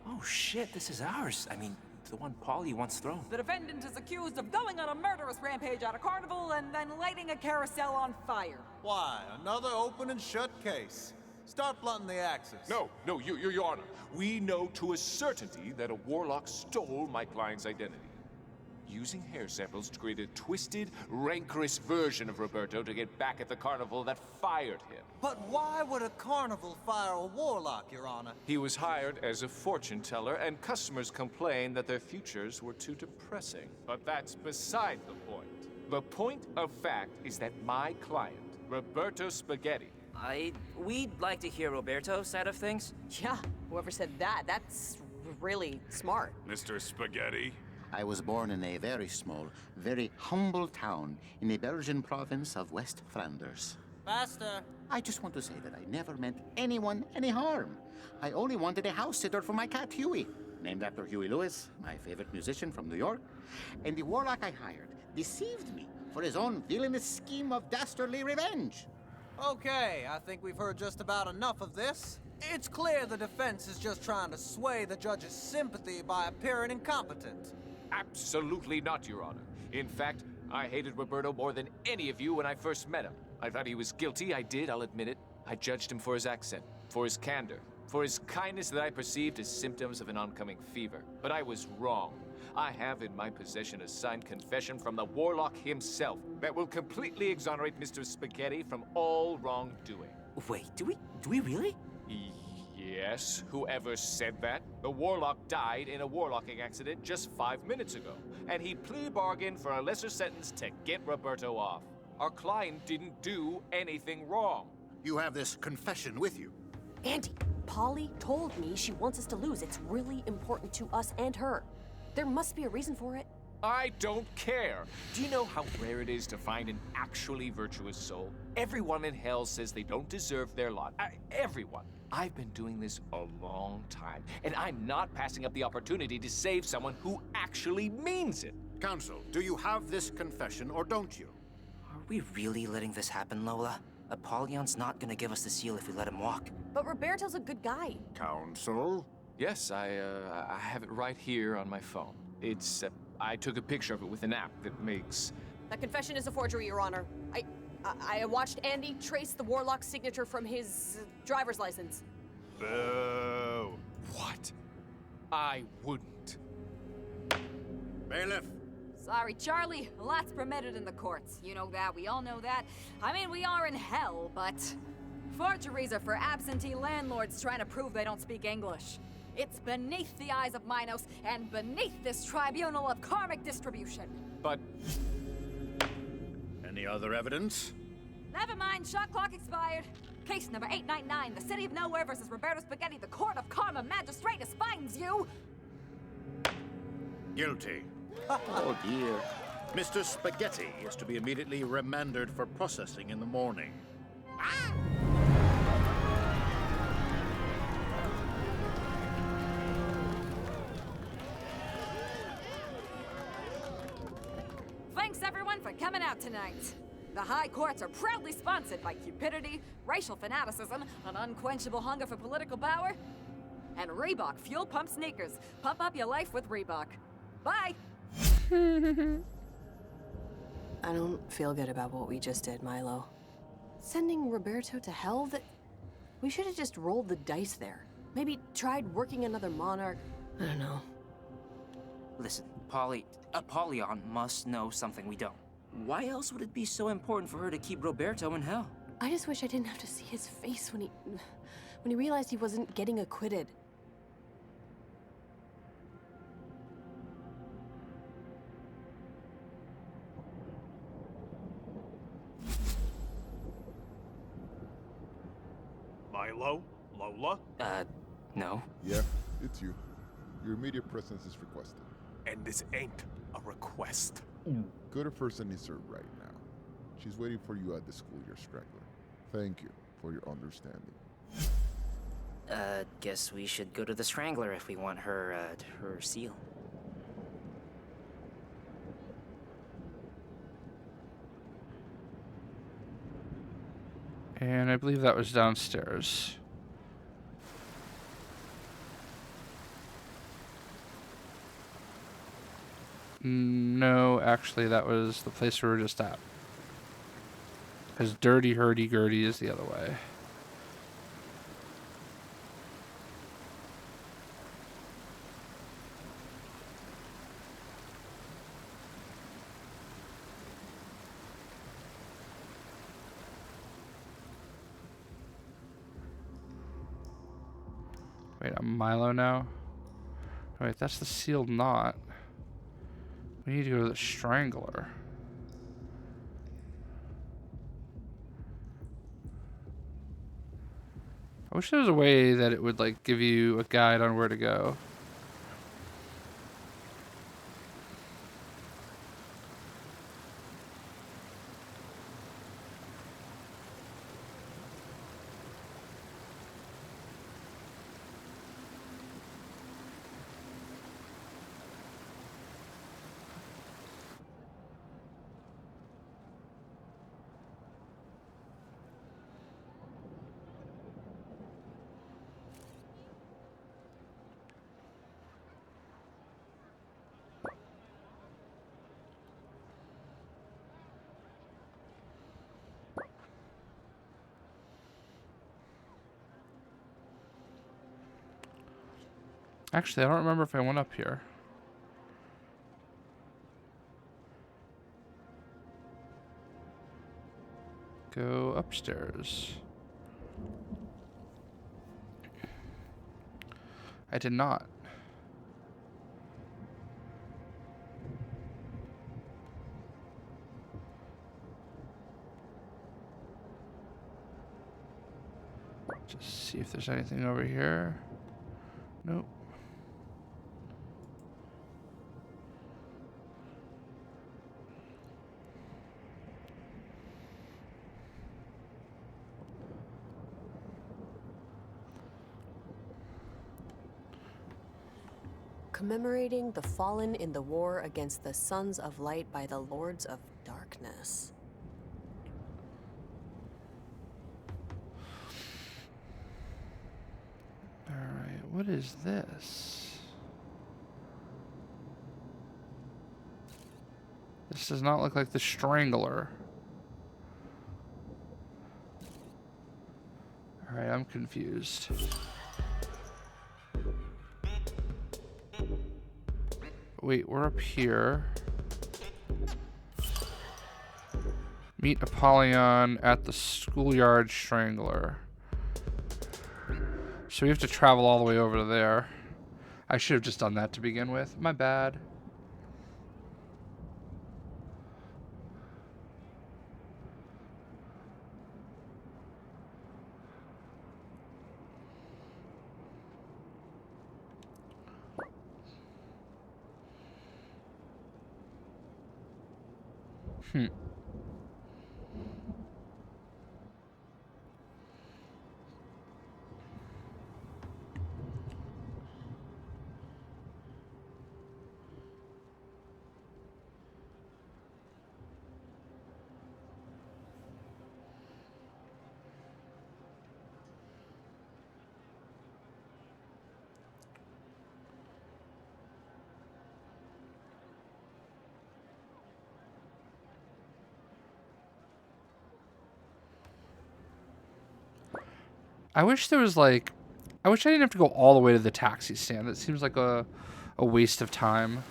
Oh shit, this is ours. I mean, the one Paulie once thrown. The defendant is accused of going on a murderous rampage at a carnival and then lighting a carousel on fire. Why, another open and shut case? Start blunting the axes. No, Your Honor. We know to a certainty that a warlock stole my client's identity, using hair samples to create a twisted, rancorous version of Roberto to get back at the carnival that fired him. But why would a carnival fire a warlock, Your Honor? He was hired as a fortune teller, and customers complained that their futures were too depressing. But that's beside the point. The point of fact is that my client, Roberto Spaghetti, We'd like to hear Roberto's side of things. Yeah, whoever said that, that's really smart. Mr. Spaghetti. I was born in a very small, very humble town in the Belgian province of West Flanders. Faster. I just want to say that I never meant anyone any harm. I only wanted a house sitter for my cat Huey, named after Huey Lewis, my favorite musician from New York. And the warlock I hired deceived me for his own villainous scheme of dastardly revenge. Okay, I think we've heard just about enough of this. It's clear the defense is just trying to sway the judge's sympathy by appearing incompetent. absolutely not, Your Honor. In fact, I hated Roberto more than any of you when I first met him. I thought he was guilty, I'll admit it. I judged him for his accent, for his candor, for his kindness that I perceived as symptoms of an oncoming fever. But I was wrong. I have in my possession a signed confession from the warlock himself that will completely exonerate Mr. Spaghetti from all wrongdoing. Wait, do we really? Yes, whoever said that? The warlock died in a warlocking accident just 5 minutes ago, and he plea bargained for a lesser sentence to get Roberto off. Our client didn't do anything wrong. You have this confession with you. Andy, Polly told me she wants us to lose. It's really important to us and her. There must be a reason for it. I don't care. Do you know how rare it is to find an actually virtuous soul? Everyone in hell says they don't deserve their lot. Everyone. I've been doing this a long time, and I'm not passing up the opportunity to save someone who actually means it. Counsel, do you have this confession or don't you? Are we really letting this happen, Lola? Apollyon's not gonna give us the seal if we let him walk. But Roberto's a good guy. Counsel? Yes, I have it right here on my phone. It's, I took a picture of it with an app that makes... That confession is a forgery, Your Honor. I watched Andy trace the warlock's signature from his driver's license. Boo! What? I wouldn't. Bailiff! Sorry, Charlie. A lot's permitted in the courts. You know that. We all know that. I mean, we are in hell, but... Forgeries are for absentee landlords trying to prove they don't speak English. It's beneath the eyes of Minos and beneath this tribunal of karmic distribution. But... Any other evidence? Never mind, shot clock expired. Case number 899, the City of Nowhere versus Roberto Spaghetti, the Court of Karma Magistratus finds you... Guilty. Oh dear. Mr. Spaghetti is to be immediately remanded for processing in the morning. Thanks everyone for coming out tonight. The high courts are proudly sponsored by cupidity, racial fanaticism, an unquenchable hunger for political power, and Reebok Fuel Pump Sneakers. Pump up your life with Reebok. Bye! I don't feel good about what we just did, Milo. Sending Roberto to hell? We should have just rolled the dice there. Maybe tried working another monarch. I don't know. Listen, Apollyon must know something we don't. Why else would it be so important for her to keep Roberto in hell? I just wish I didn't have to see his face when he realized he wasn't getting acquitted. Milo? Lola? No. Yeah? It's you. Your immediate presence is requested. And this ain't a request. Go to First Anisser right now. She's waiting for you at the schoolyard straggler. Thank you for your understanding. Guess we should go to the Strangler if we want her seal. And I believe that was downstairs. No, actually, that was the place we were just at. Because Dirty Hurdy-Gurdy is the other way. Wait, I'm Milo now? Wait, that's the sealed knot. We need to go to the Strangler. I wish there was a way that it would, like, give you a guide on where to go. Actually, I don't remember if I went up here. Go upstairs. I did not. Just see if there's anything over here. Nope. Commemorating the fallen in the war against the Sons of Light by the Lords of Darkness. Alright, what is this? This does not look like the Strangler. Alright, I'm confused. Wait, we're up here. Meet Apollyon at the Schoolyard Strangler. So we have to travel all the way over to there. I should have just done that to begin with. My bad. I wish there was like, I wish I didn't have to go all the way to the taxi stand. That seems like a waste of time.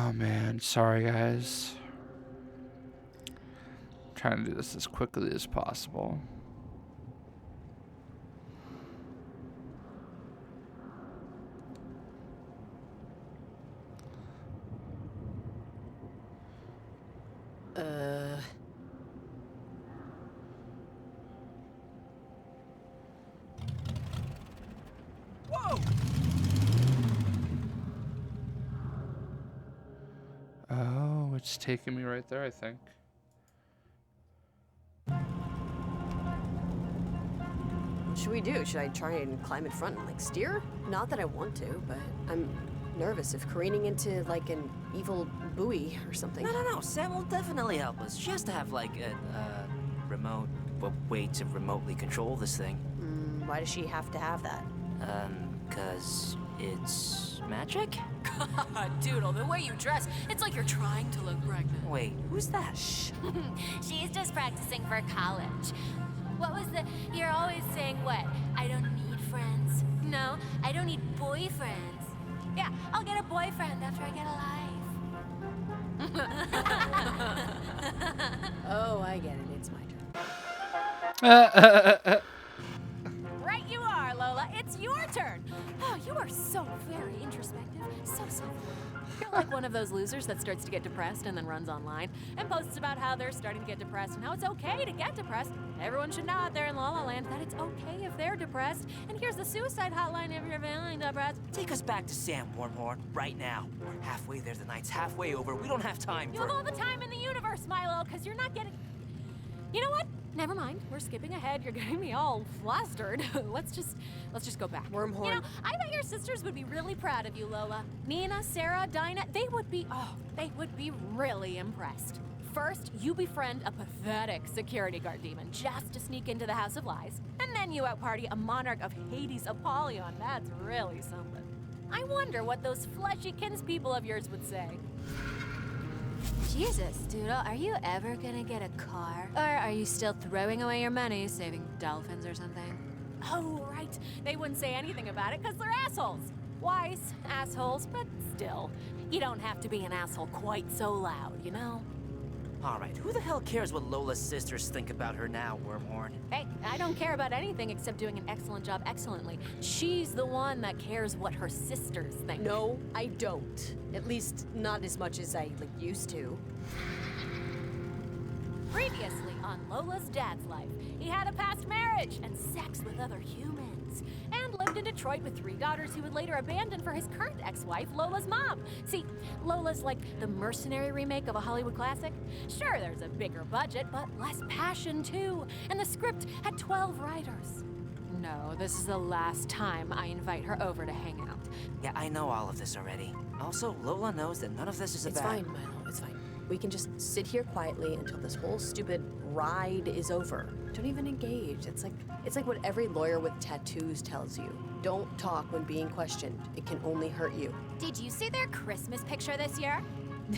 Oh man, sorry guys. Trying to do this as quickly as possible. Whoa! Oh, it's taking me right there, I think. What should we do? Should I try and climb in front and like steer? Not that I want to, but I'm nervous of careening into like an evil buoy or something. No. Sam will definitely help us. She has to have like a remote way to remotely control this thing. Why does she have to have that? Cause it's magic? God, Doodle, the way you dress, it's like you're trying to look pregnant. Wait, who's that? Shh. She's just practicing for college. What was the... You're always saying what? I don't need friends. No, I don't need boyfriends. Yeah, I'll get a boyfriend after I get a life. Oh, I get it. It's my turn. Right you are, Lola. It's your turn. Oh, you are so very introspective. So self-aware. You're like one of those losers that starts to get depressed and then runs online and posts about how they're starting to get depressed and how it's okay to get depressed. Everyone should know out there in La La Land that it's okay if they're depressed. And here's the suicide hotline if you're feeling depressed. Take us back to Sam, Wormhorn, right now. We're halfway there, the night's halfway over. We don't have time You have all the time in the universe, Milo, because you're not getting... You know what? Never mind. We're skipping ahead. You're getting me all flustered. let's just go back. Wormhorn. You know, I bet your sisters would be really proud of you, Lola. Nina, Sarah, Dinah, they would be really impressed. First, you befriend a pathetic security guard demon just to sneak into the House of Lies. And then you outparty a monarch of Hades, Apollyon. That's really something. I wonder what those fleshy kinspeople of yours would say. Jesus, Doodle, are you ever gonna get a car? Or are you still throwing away your money saving dolphins or something? Oh, right. They wouldn't say anything about it because they're assholes. Wise assholes, but still. You don't have to be an asshole quite so loud, you know? All right, who the hell cares what Lola's sisters think about her now, Wormhorn? Hey, I don't care about anything except doing an excellent job excellently. She's the one that cares what her sisters think. No, I don't. At least not as much as I used to. Previously on Lola's dad's life, he had a past marriage and sex with other humans, and lived in Detroit with 3 daughters he would later abandon for his current ex-wife, Lola's mom. See, Lola's like the mercenary remake of a Hollywood classic. Sure, there's a bigger budget, but less passion too, and the script had 12 writers. No, this is the last time I invite her over to hang out. Yeah, I know all of this already. Also, Lola knows that none of this is It's about... fine, Milo. It's fine. We can just sit here quietly until this whole stupid ride is over. Don't even engage. It's like what every lawyer with tattoos tells you. Don't talk when being questioned. It can only hurt you. Did you see their Christmas picture this year?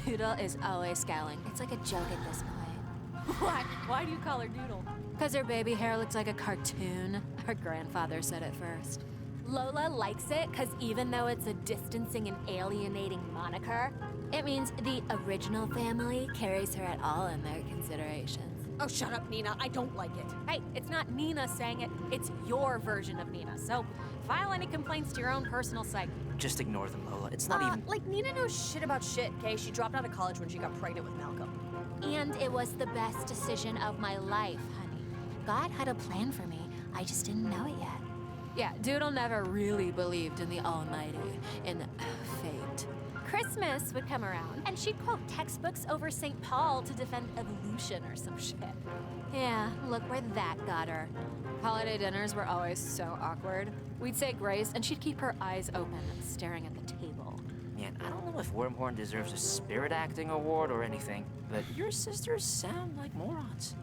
Doodle is always scowling. It's like a joke at this point. What? Why do you call her Doodle? Because her baby hair looks like a cartoon. Her grandfather said it first. Lola likes it because even though it's a distancing and alienating moniker, it means the original family carries her at all in their considerations. Oh, shut up, Nina. I don't like it. Hey, it's not Nina saying it. It's your version of Nina. So file any complaints to your own personal site. Just ignore them, Lola. It's not even... Like, Nina knows shit about shit, okay? She dropped out of college when she got pregnant with Malcolm. And it was the best decision of my life, honey. God had a plan for me. I just didn't know it yet. Yeah, Doodle never really believed in the Almighty, in fate. Christmas would come around, and she'd quote textbooks over St. Paul to defend evolution or some shit. Yeah, look where that got her. Holiday dinners were always so awkward. We'd say grace, and she'd keep her eyes open, staring at the table. Man, I don't know if Wormhorn deserves a spirit acting award or anything, but your sisters sound like morons.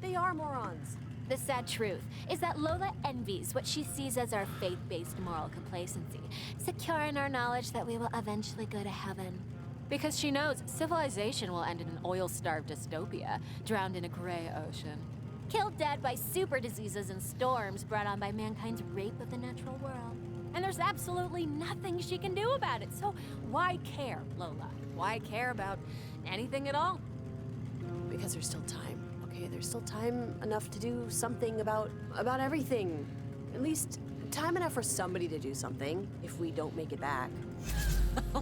They are morons. The sad truth is that Lola envies what she sees as our faith-based moral complacency, secure in our knowledge that we will eventually go to heaven. Because she knows civilization will end in an oil-starved dystopia, drowned in a gray ocean. Killed dead by super diseases and storms brought on by mankind's rape of the natural world. And there's absolutely nothing she can do about it. So why care, Lola? Why care about anything at all? Because there's still time, okay? There's still time enough to do something about everything. At least time enough for somebody to do something if we don't make it back.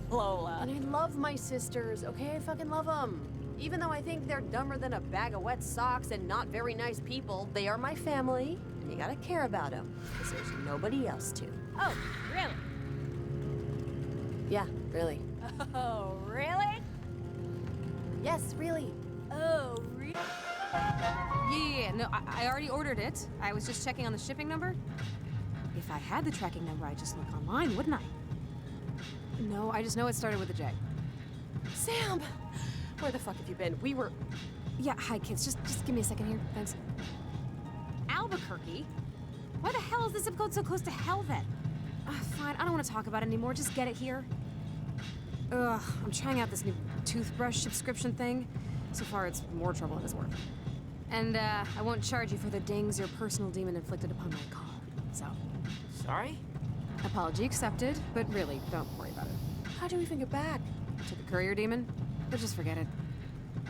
Lola. And I love my sisters, okay? I fucking love them. Even though I think they're dumber than a bag of wet socks and not very nice people, they are my family, and you gotta care about them, because there's nobody else to. Oh, really? Yeah, really. Oh, really? Yes, really. Oh, really? Yeah, no, I already ordered it. I was just checking on the shipping number. If I had the tracking number, I'd just look online, wouldn't I? No, I just know it started with a J. Sam! Where the fuck have you been? We were... Yeah, hi, kids. Just give me a second here. Thanks. Albuquerque? Why the hell is the zip code so close to hell, then? Fine, I don't want to talk about it anymore. Just get it here. Ugh, I'm trying out this new toothbrush subscription thing. So far, it's more trouble than it's worth. And, I won't charge you for the dings your personal demon inflicted upon my car. So... Sorry? Apology accepted, but really, don't worry about it. How do we even get back? To the courier demon? But just forget it.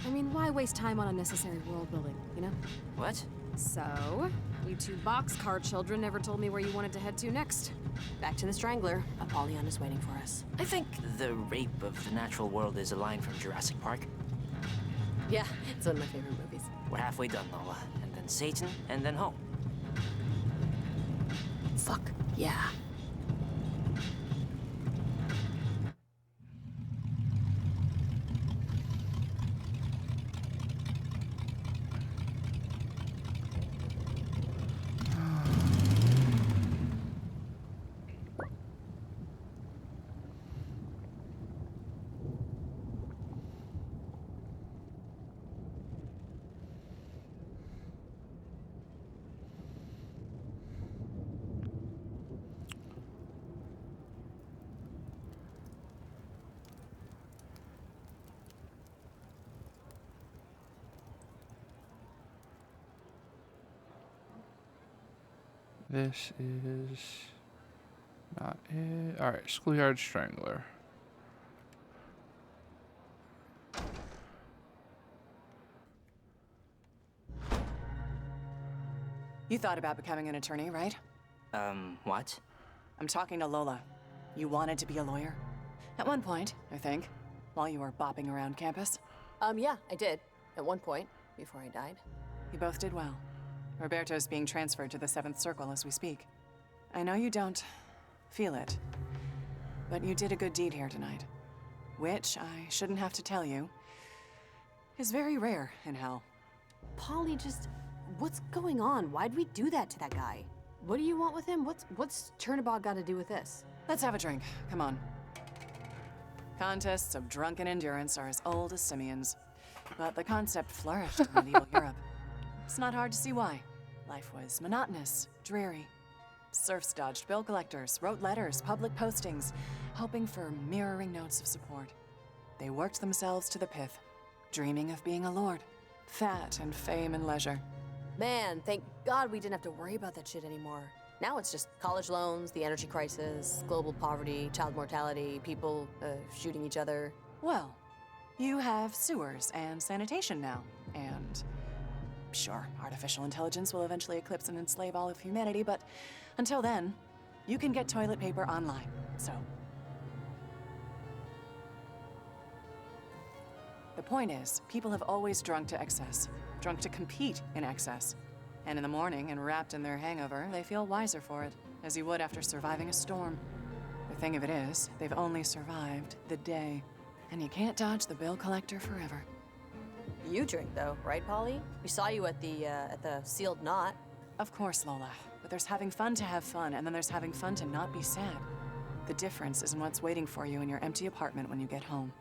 I mean, why waste time on unnecessary world building, you know? What? So, you two boxcar children never told me where you wanted to head to next. Back to the Strangler. Apollyon is waiting for us. I think the rape of the natural world is a line from Jurassic Park. Yeah, it's one of my favorite movies. We're halfway done, Lola. And then Satan, and then home. Fuck, yeah. This is not it. Alright, Schoolyard Strangler. You thought about becoming an attorney, right? What? I'm talking to Lola. You wanted to be a lawyer? At one point, I think, while you were bopping around campus. Yeah, I did. At one point, before I died. You both did well. Roberto's being transferred to the 7th Circle as we speak. I know you don't feel it, but you did a good deed here tonight. Which, I shouldn't have to tell you, is very rare in hell. Polly, just... What's going on? Why'd we do that to that guy? What do you want with him? What's Chernabog got to do with this? Let's have a drink. Come on. Contests of drunken endurance are as old as simians, but the concept flourished in medieval Europe. It's not hard to see why. Life was monotonous, dreary. Serfs dodged bill collectors, wrote letters, public postings, hoping for mirroring notes of support. They worked themselves to the pith, dreaming of being a lord, fat in fame and leisure. Man, thank God we didn't have to worry about that shit anymore. Now it's just college loans, the energy crisis, global poverty, child mortality, people shooting each other. Well, you have sewers and sanitation now, and sure, artificial intelligence will eventually eclipse and enslave all of humanity, but until then, you can get toilet paper online, so. The point is, people have always drunk to excess, drunk to compete in excess. And in the morning, and wrapped in their hangover, they feel wiser for it, as you would after surviving a storm. The thing of it is, they've only survived the day, and you can't dodge the bill collector forever. You drink, though, right, Polly? We saw you at the Sealed Knot. Of course, Lola. But there's having fun to have fun, and then there's having fun to not be sad. The difference is in what's waiting for you in your empty apartment when you get home.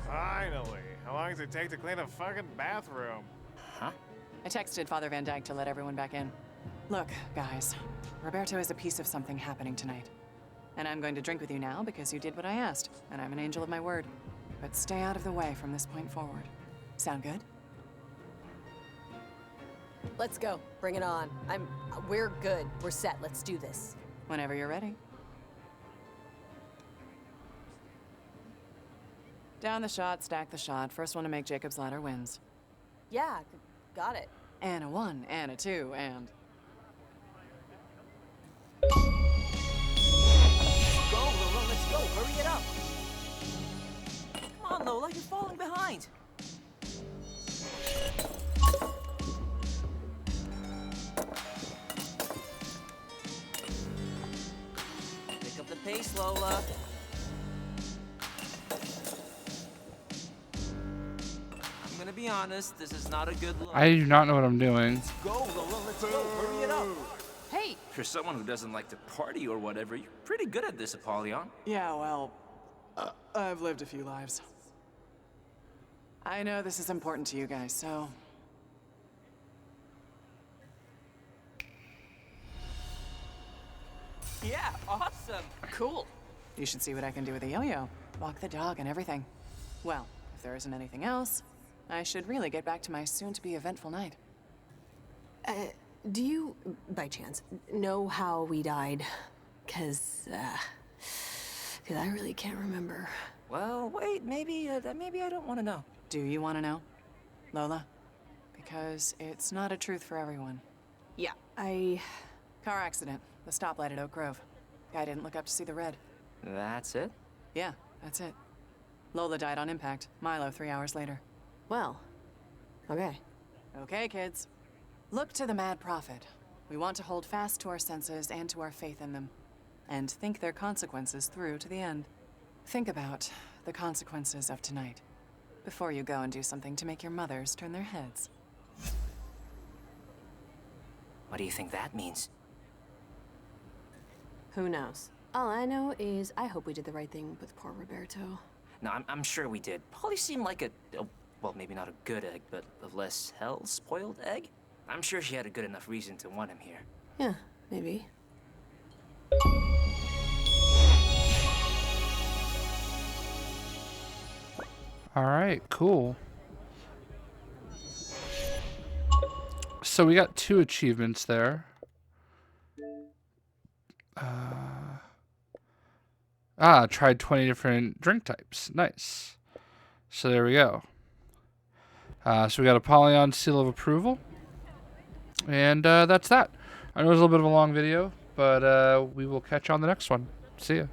Finally! How long does it take to clean a fucking bathroom? Huh? I texted Father Van Dyke to let everyone back in. Look, guys, Roberto is a piece of something happening tonight. And I'm going to drink with you now because you did what I asked, and I'm an angel of my word. But stay out of the way from this point forward. Sound good? Let's go. Bring it on. We're good. We're set. Let's do this. Whenever you're ready. Down the shot, stack the shot. First one to make Jacob's ladder wins. Yeah, got it. And a 1, and a 2, and... Let's go, Lola, let's go. Hurry it up. Come on, Lola, you're falling behind. Pick up the pace, Lola. I'm gonna be honest, this is not a good look. I do not know what I'm doing. Let's go, Lola, let's go. Hurry it up. Hey! For someone who doesn't like to party or whatever, you're pretty good at this, Apollyon. Yeah, well, I've lived a few lives. I know this is important to you guys, so... Yeah, awesome. Cool. You should see what I can do with a yo-yo. Walk the dog and everything. Well, if there isn't anything else, I should really get back to my soon-to-be eventful night. Do you, by chance, know how we died? Cause I really can't remember. Well, wait, maybe I don't want to know. Do you want to know, Lola? Because it's not a truth for everyone. Yeah, Car accident. The stoplight at Oak Grove. Guy didn't look up to see the red. That's it? Yeah, that's it. Lola died on impact. Milo 3 hours later. Well, okay. Okay, kids. Look to the Mad Prophet. We want to hold fast to our senses and to our faith in them. And think their consequences through to the end. Think about the consequences of tonight. Before you go and do something to make your mothers turn their heads. What do you think that means? Who knows? All I know is I hope we did the right thing with poor Roberto. No, I'm sure we did. Polly seemed like well, maybe not a good egg, but a less hell-spoiled egg. I'm sure she had a good enough reason to want him here. Yeah, maybe. All right, cool. So we got 2 achievements there. Tried 20 different drink types. Nice. So there we go. So we got Apollyon seal of approval. And that's that. I know it was a little bit of a long video, but we will catch you on the next one. See ya.